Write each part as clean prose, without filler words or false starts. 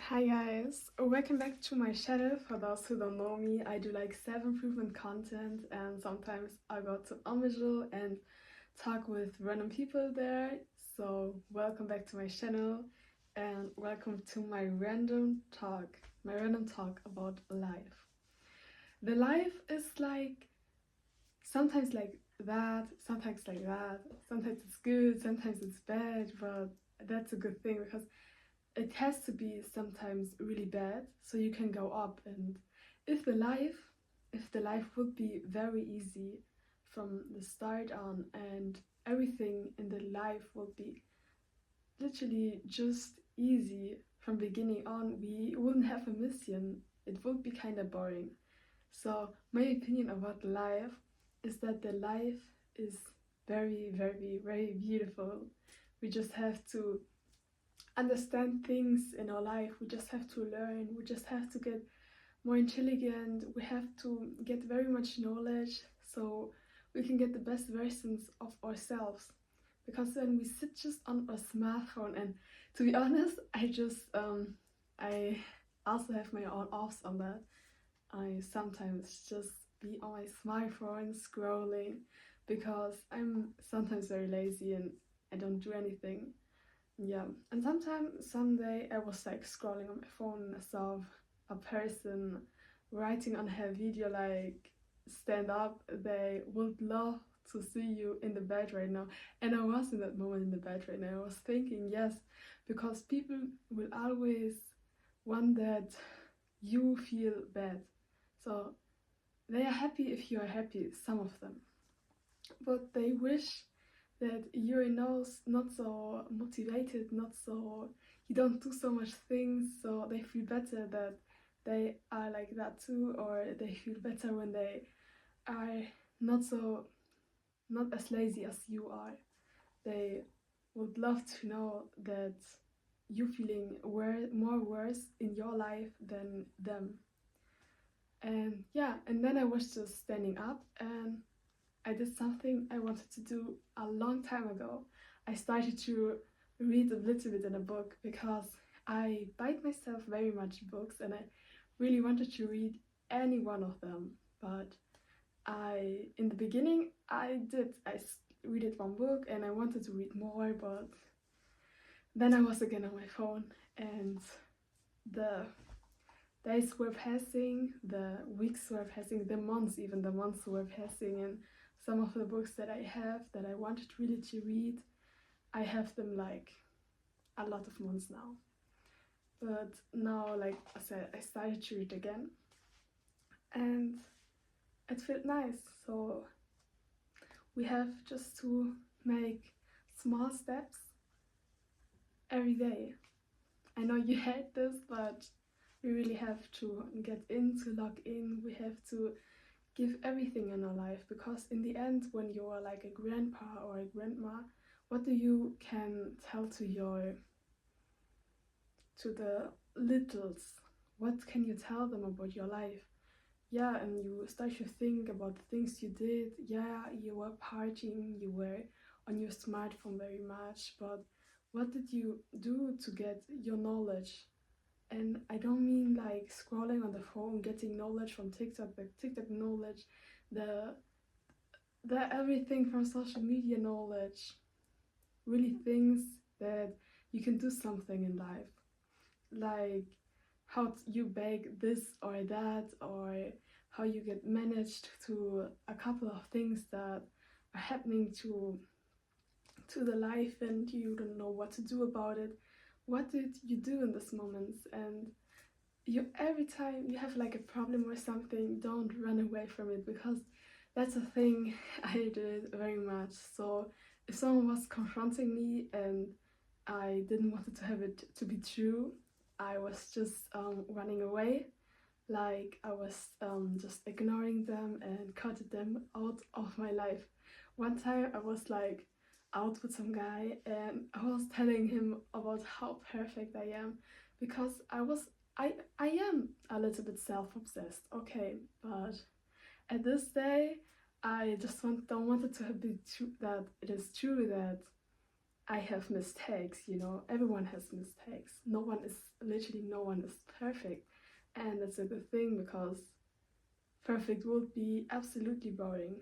Hi guys, welcome back to my channel. For those who don't know me, I do like self-improvement content and sometimes I go to Omegle and talk with random people there. So welcome back to my channel and welcome to my random talk about life. The life is like sometimes like that, sometimes like that, sometimes it's good, sometimes it's bad, but that's a good thing because it has to be sometimes really bad so you can go up. And if the life would be very easy from the start on and everything in the life would be literally just easy from beginning on, we wouldn't have a mission. It would be kind of boring. So my opinion about life is that the life is very, very, very beautiful. We just have to understand things in our life. We just have to learn. We just have to get more intelligent. We have to get very much knowledge so we can get the best versions of ourselves. Because when we sit just on a smartphone, and to be honest, I also have my own offs on that. I sometimes just be on my smartphone scrolling because I'm sometimes very lazy and I don't do anything. Yeah, and someday I was like scrolling on my phone and I saw a person writing on her video like, stand up, they would love to see you in the bed right now. And I was in that moment in the bed right now. I was thinking, yes, because people will always want that you feel bad. So they are happy if you are happy, some of them. But they wish that you're not so motivated, not so, you don't do so much things, so they feel better that they are like that too, or they feel better when they are not as lazy as you are. They would love to know that you feeling more worse in your life than them. And yeah, and then I was just standing up and I did something I wanted to do a long time ago. I started to read a little bit in a book because I bite myself very much books and I really wanted to read any one of them. But in the beginning, I read it one book and I wanted to read more, but then I was again on my phone and the days were passing, the weeks were passing, the months were passing, and some of the books that I have that I wanted really to read, I have them like a lot of months now. But now, like I said, I started to read again and it felt nice. So we have just to make small steps every day. I know you hate this, but we really have to log in. We have to give everything in our life, because in the end, when you are like a grandpa or a grandma, what do you can tell to the littles? What can you tell them about your life? Yeah, and you start to think about the things you did. Yeah, you were partying, you were on your smartphone very much, but what did you do to get your knowledge? And I don't mean like scrolling on the phone, getting knowledge from TikTok, the TikTok knowledge, the everything from social media knowledge. Really things that you can do something in life. Like how you bake this or that, or how you get managed to a couple of things that are happening to the life and you don't know what to do about it. What did you do in this moments? And you, every time you have like a problem or something, don't run away from it, because that's a thing I did very much. So if someone was confronting me and I didn't want to have it to be true, I was just running away. Like I was just ignoring them and cut them out of my life. One time I was like out with some guy and I was telling him about how perfect I am, because I am a little bit self-obsessed, okay, but at this day I just don't want it to be true, that it is true that I have mistakes, you know, everyone has mistakes. Literally no one is perfect. And that's a good thing because perfect would be absolutely boring.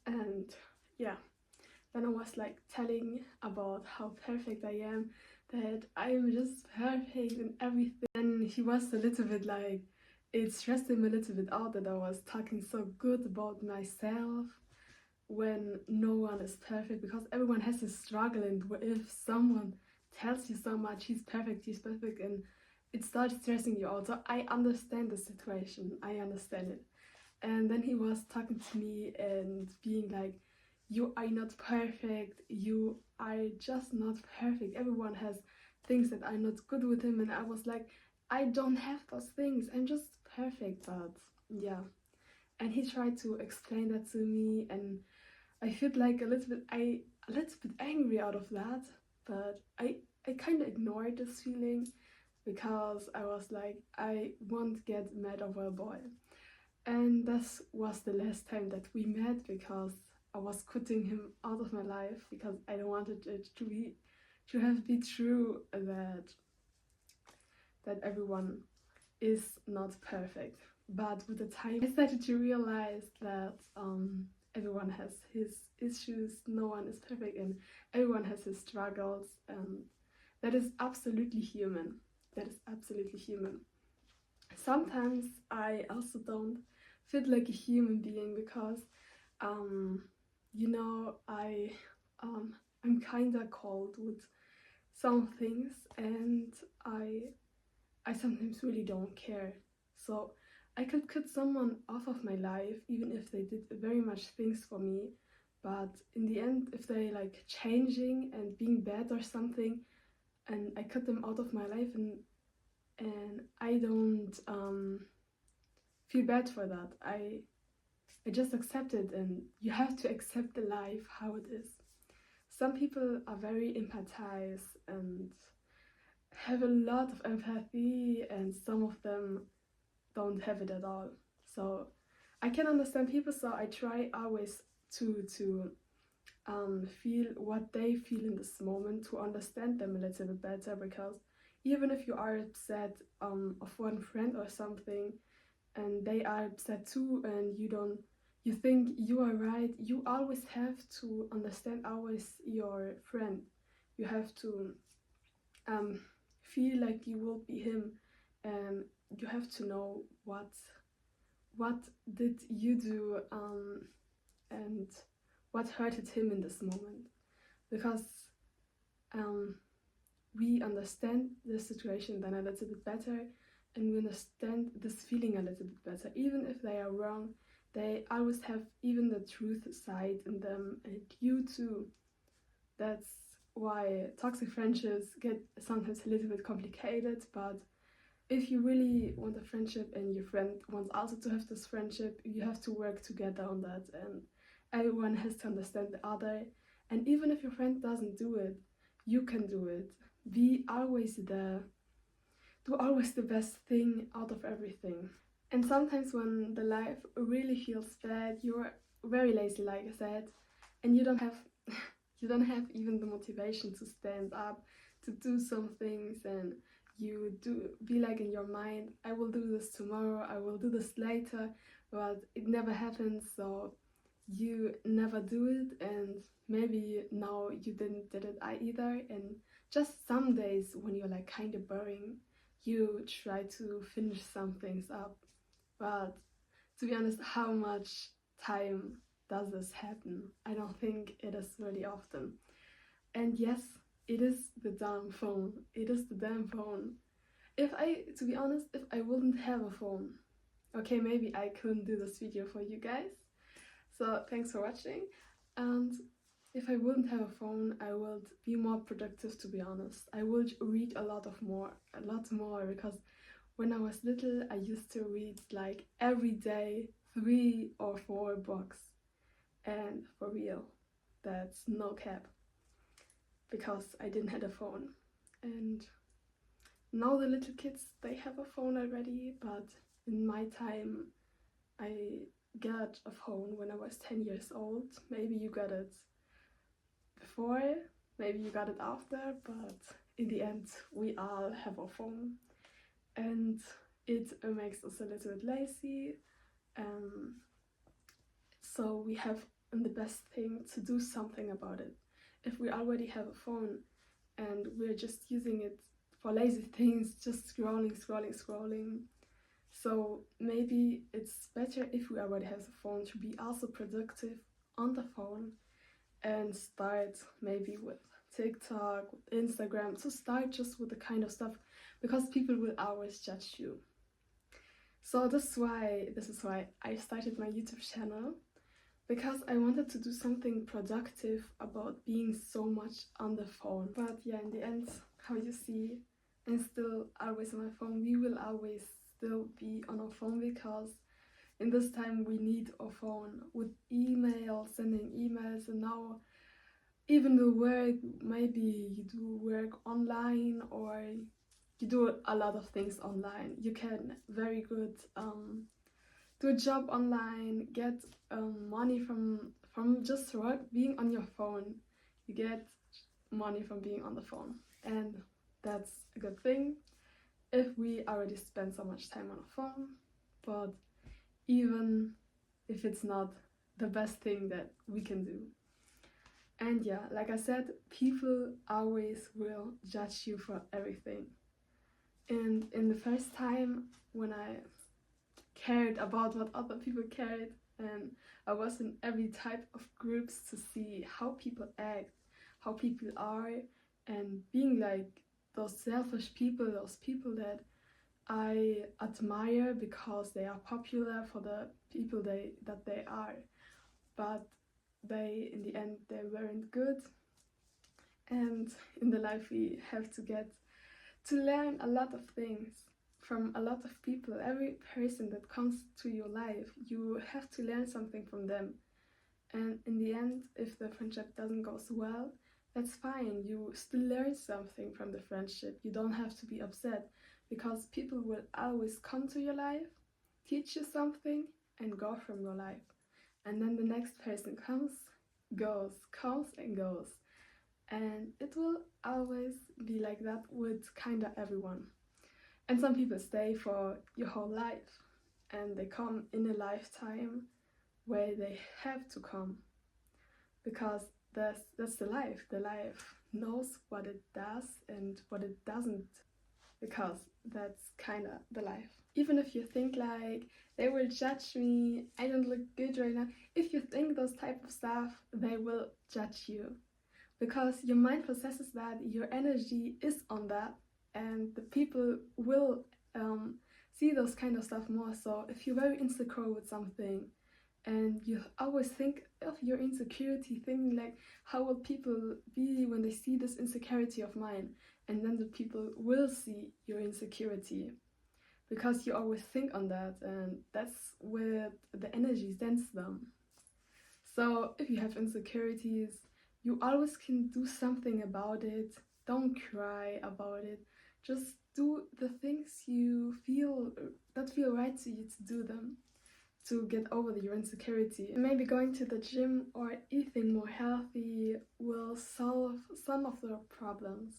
And yeah, then I was like telling about how perfect I am, that I'm just perfect and everything. And he was a little bit like, it stressed him a little bit out that I was talking so good about myself when no one is perfect, because everyone has a struggle, and if someone tells you so much he's perfect, and it starts stressing you out. So I understand the situation, I understand it. And then he was talking to me and being like, you are not perfect, you are just not perfect, everyone has things that are not good with him. And I was like, I don't have those things, I'm just perfect. But yeah, and he tried to explain that to me, and I feel like a little bit angry out of that. But I kind of ignored this feeling, because I was like, I won't get mad over a boy. And this was the last time that we met, because I was cutting him out of my life, because I don't wanted it to have be true that everyone is not perfect. But with the time, I started to realize that everyone has his issues, no one is perfect, and everyone has his struggles, and that is absolutely human. That is absolutely human. Sometimes I also don't feel like a human being, because you know, I'm kinda cold with some things, and I sometimes really don't care. So I could cut someone off of my life even if they did very much things for me, but in the end, if they like changing and being bad or something, and I cut them out of my life, and I don't feel bad for that. I just accept it, and you have to accept the life how it is. Some people are very empathized and have a lot of empathy, and some of them don't have it at all. So I can understand people, so I try always to feel what they feel in this moment, to understand them a little bit better, because even if you are upset of one friend or something, and they are upset too, and you think you are right, you always have to understand always your friend. You have to feel like you will be him, and you have to know what did you do, and what hurted him in this moment, because um, we understand the situation then a little bit better, and we understand this feeling a little bit better. Even if they are wrong, they always have even the truth side in them, and you too. That's why toxic friendships get sometimes a little bit complicated, but if you really want a friendship and your friend wants also to have this friendship, you have to work together on that, and everyone has to understand the other. And even if your friend doesn't do it, you can do it. Be always there. Do always the best thing out of everything. And sometimes when the life really feels bad, you're very lazy, like I said, and you don't have you don't have even the motivation to stand up, to do some things, and you do be like in your mind, I will do this tomorrow, I will do this later, but it never happens, so you never do it. And maybe now you didn't did it either, and just some days when you're like kind of boring, you try to finish some things up. But to be honest, how much time does this happen? I don't think it is really often. And yes, it is the damn phone. It is the damn phone. To be honest, if I wouldn't have a phone, okay, maybe I couldn't do this video for you guys. So thanks for watching. And if I wouldn't have a phone, I would be more productive, to be honest. I would read a lot more, because when I was little, I used to read like every day 3 or 4 books. And for real, that's no cap, because I didn't have a phone. And now the little kids, they have a phone already, but in my time, I got a phone when I was 10 years old. Maybe you got it before, maybe you got it after, but in the end we all have a phone, and it makes us a little bit lazy. Um, so we have the best thing to do something about it. If we already have a phone and we're just using it for lazy things, just scrolling, so maybe it's better if we already have a phone to be also productive on the phone and start maybe with TikTok, with Instagram, to start just with the kind of stuff, because people will always judge you. So this is why I started my YouTube channel, because I wanted to do something productive about being so much on the phone. But yeah, in the end, how you see, I'm still always on my phone. We will always still be on our phone, because in this time we need our phone with email, sending emails, and now even the work, maybe you do work online or you do a lot of things online. You can very good do a job online, get money from just work, being on your phone. You get money from being on the phone, and that's a good thing if we already spend so much time on a phone. But even if it's not the best thing that we can do. And yeah, like I said, people always will judge you for everything. And in the first time when I cared about what other people cared, and I was in every type of groups to see how people act, how people are, and being like those selfish people, those people that I admire because they are popular for the people that they are, but they in the end they weren't good. And in the life we have to get to learn a lot of things from a lot of people. Every person that comes to your life, you have to learn something from them. And in the end, if the friendship doesn't go so well, that's fine. You still learn something from the friendship. You don't have to be upset, because people will always come to your life, teach you something, and go from your life. And then the next person comes and goes. And it will always be like that with kinda everyone. And some people stay for your whole life, and they come in a lifetime where they have to come, because that's the life. The life knows what it does and what it doesn't, because that's kinda the life. Even if you think like they will judge me, I don't look good right now, if you think those type of stuff, they will judge you, because your mind processes that, your energy is on that, and the people will see those kind of stuff more. So if you're very insecure with something, and you always think of your insecurity, thinking like, how will people be when they see this insecurity of mine? And then the people will see your insecurity, because you always think on that, and that's where the energy sends them. So if you have insecurities, you always can do something about it. Don't cry about it. Just do the things you feel that feel right to you, to do them, to get over your insecurity. Maybe going to the gym or eating more healthy will solve some of the problems.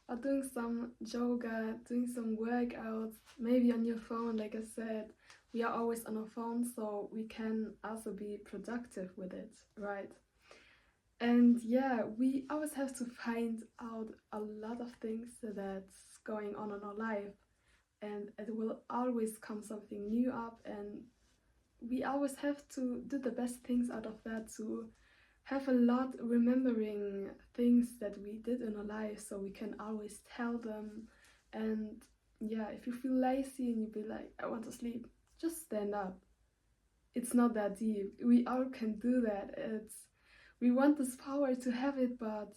Or doing some yoga, doing some workouts, maybe on your phone, like I said. We are always on our phone, so we can also be productive with it, right? And yeah, we always have to find out a lot of things that's going on in our life, and it will always come something new up, and we always have to do the best things out of that, to have a lot remembering things that we did in our life, so we can always tell them. And yeah, if you feel lazy and you be like, I want to sleep, just stand up. It's not that deep. We all can do that. We want this power to have it, but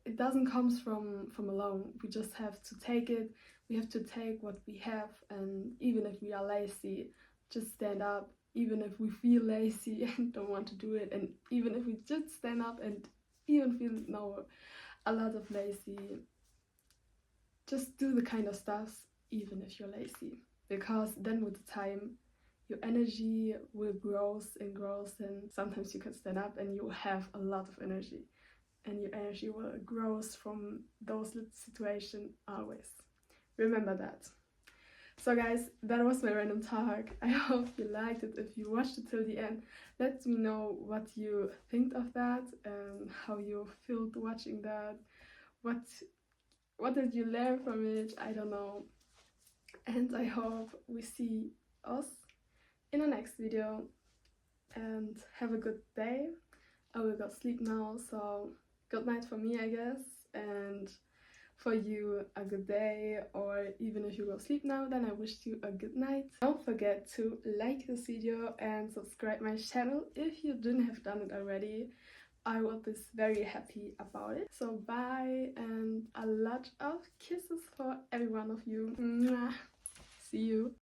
it doesn't come from alone. We just have to take it. We have to take what we have, and even if we are lazy, just stand up. Even if we feel lazy and don't want to do it, and even if we just stand up and even feel a lot of lazy, just do the kind of stuff even if you're lazy, because then with the time your energy will grow and grow, and sometimes you can stand up and you have a lot of energy. and your energy will grow from those little situations always. Remember that. So guys, that was my random talk. I hope you liked it. If you watched it till the end, let me know what you think of that and how you felt watching that. What did you learn from it? I don't know. And I hope we see us in the next video, and have a good day. I will go sleep now, so good night for me, I guess, and for you a good day, or even if you go sleep now, then I wish you a good night. Don't forget to like this video and subscribe my channel if you didn't have done it already. I will be very happy about it. So bye, and a lot of kisses for every one of you. Mwah. See you.